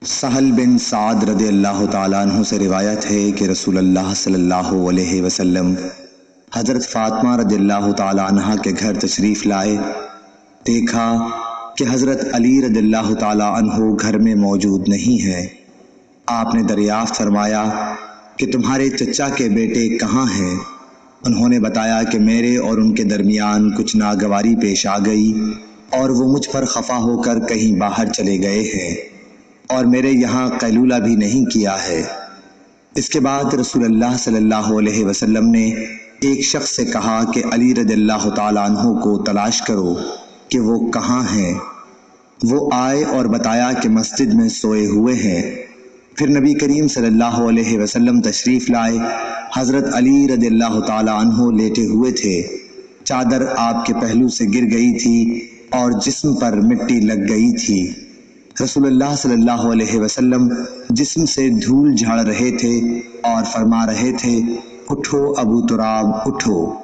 سہل بن سعد رضی اللہ تعالیٰ عنہ سے روایت ہے کہ رسول اللہ صلی اللہ علیہ وسلم حضرت فاطمہ رضی اللہ تعالیٰ عنہ کے گھر تشریف لائے۔ دیکھا کہ حضرت علی رضی اللہ تعالیٰ عنہ گھر میں موجود نہیں ہے۔ آپ نے دریافت فرمایا کہ تمہارے چچا کے بیٹے کہاں ہیں؟ انہوں نے بتایا کہ میرے اور ان کے درمیان کچھ ناگواری پیش آ گئی اور وہ مجھ پر خفا ہو کر کہیں باہر چلے گئے ہیں اور میرے یہاں قیلولہ بھی نہیں کیا ہے۔ اس کے بعد رسول اللہ صلی اللہ علیہ وسلم نے ایک شخص سے کہا کہ علی رضی اللہ تعالیٰ عنہ کو تلاش کرو کہ وہ کہاں ہیں۔ وہ آئے اور بتایا کہ مسجد میں سوئے ہوئے ہیں۔ پھر نبی کریم صلی اللہ علیہ وسلم تشریف لائے۔ حضرت علی رضی اللہ تعالیٰ عنہ لیٹے ہوئے تھے۔ چادر آپ کے پہلو سے گر گئی تھی اور جسم پر مٹی لگ گئی تھی۔ رسول اللہ صلی اللہ علیہ وسلم جسم سے دھول جھاڑ رہے تھے اور فرما رہے تھے، اٹھو ابو تراب اٹھو۔